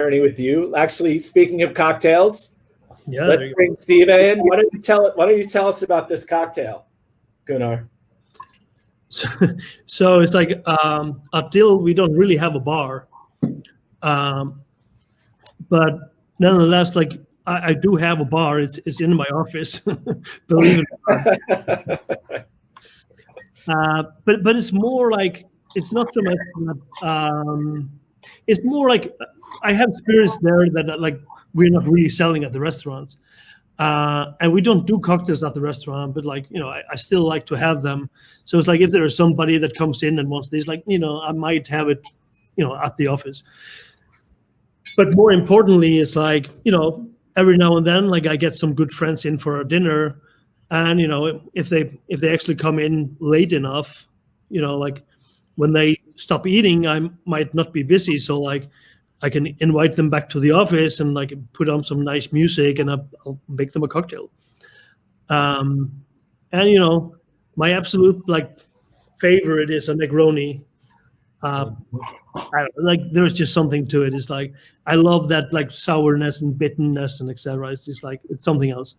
journey with you. Actually, speaking of cocktails, Yeah, let's bring Steve in. Why don't you tell us about this cocktail, Gunnar? So it's like until we don't really have a bar, but nonetheless, like I do have a bar. It's in my office, believe it or not. But it's more like it's not so much. It's more like I have spirits there that like we're not really selling at the restaurants. And we don't do cocktails at the restaurant, but like, I still like to have them. So it's like if there is somebody that comes in and wants these, like, I might have it, at the office. But more importantly, it's like, every now and then, like I get some good friends in for a dinner. And, if they actually come in late enough, like when they stop eating, I might not be busy. So like, I can invite them back to the office and like put on some nice music and I'll make them a cocktail. And my absolute like favorite is a Negroni. I don't know, like there's just something to it. It's like I love that like sourness and bitterness and etc. It's just like it's something else.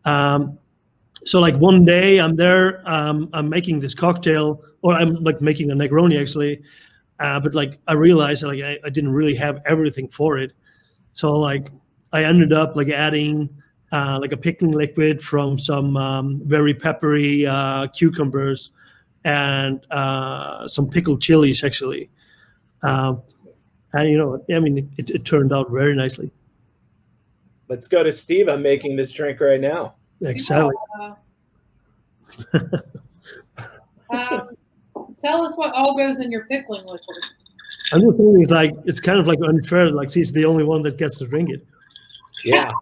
So like one day I'm there, I'm making this cocktail, or I'm like making a Negroni actually. But like I realized like I didn't really have everything for it, so like I ended up like adding like a pickling liquid from some very peppery cucumbers and some pickled chilies actually, and I mean it turned out very nicely. Let's go to Steve. I'm making this drink right now. Exactly. Tell us what all goes in your pickling liquid. I'm just thinking it's kind of like unfair. Like she's the only one that gets to drink it. Yeah.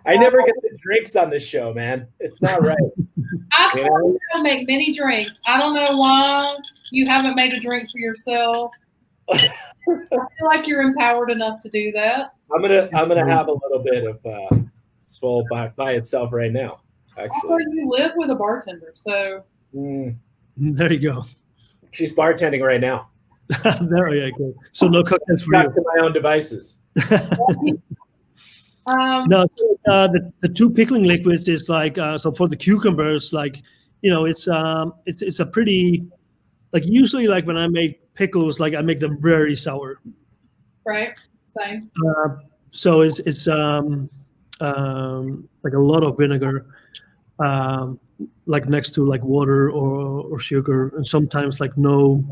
I never get the drinks on this show, man. It's not right. I've tried to make many drinks. I don't know why you haven't made a drink for yourself. I feel like you're empowered enough to do that. I'm gonna have a little bit of Svöl by itself right now. Actually, also, you live with a bartender, so there you go. She's bartending right now. There you go. So no cocktails for you. To my own devices. No, the two pickling liquids is like so for the cucumbers, like it's a pretty like usually like when I make pickles, like I make them very sour. Right. Same. So it's like a lot of vinegar, like next to like water or sugar, and sometimes like no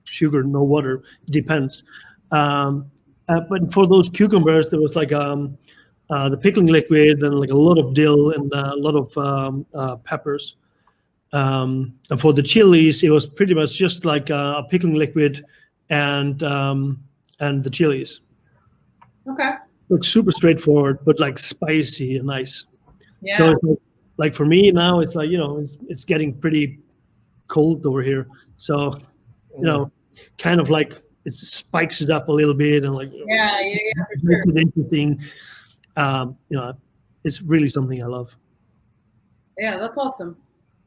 sugar, no water. It depends. But for those cucumbers, there was like the pickling liquid and like a lot of dill and a lot of peppers. And for the chilies, it was pretty much just like a pickling liquid and the chilies. Okay. Looks super straightforward, but like spicy and nice. Yeah. So it's like for me now, it's like it's getting pretty cold over here. So kind of like it spikes it up a little bit and like yeah, for makes sure. it interesting. It's really something I love. Yeah, that's awesome.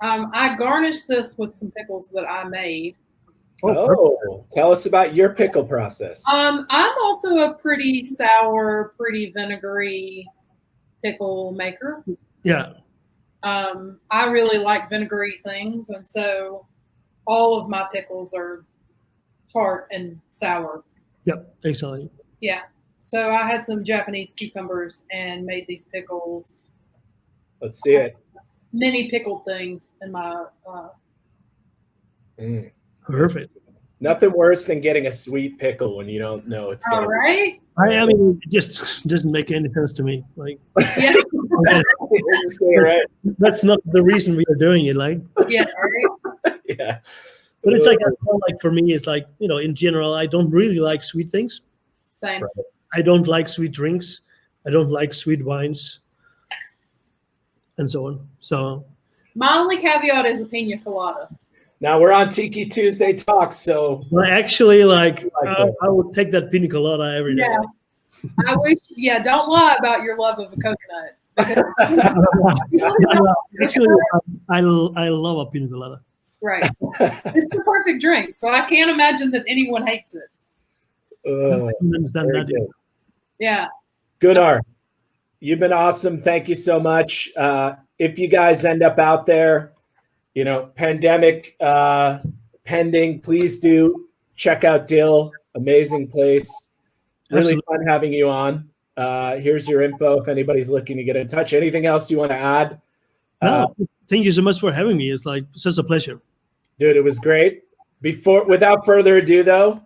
I garnished this with some pickles that I made. Oh, tell us about your pickle process. I'm also a pretty sour, pretty vinegary pickle maker. Yeah. I really like vinegary things, and so all of my pickles are tart and sour. Yep, excellent. Yeah. So I had some Japanese cucumbers and made these pickles. Let's see it. Many pickled things in my. Perfect. Nothing worse than getting a sweet pickle when you don't know it's All right. I mean, it just doesn't make any sense to me. Like, Yeah. Right. That's not the reason we are doing it. Like, Yeah. Right. Yeah. but it's like for me, it's like in general, I don't really like sweet things. Same. Right. I don't like sweet drinks. I don't like sweet wines, and so on. So My only caveat is a pina colada. Now we're on Tiki Tuesday Talks, so well, actually, like I would take that pina colada every day. Yeah. I wish. Yeah. Don't lie about your love of a coconut. Actually, I love a pina colada. Right. It's the perfect drink, so I can't imagine that anyone hates it. Understand Very that. good. Yeah. Gunnar, you've been awesome. Thank you so much. If you guys end up out there, pandemic pending, please do check out Dill. Amazing place. Really Absolutely. fun having you on. Here's your info if anybody's looking to get in touch. Anything else you want to add? No, thank you so much for having me. It's like such a pleasure. Dude, it was great. Without further ado, though,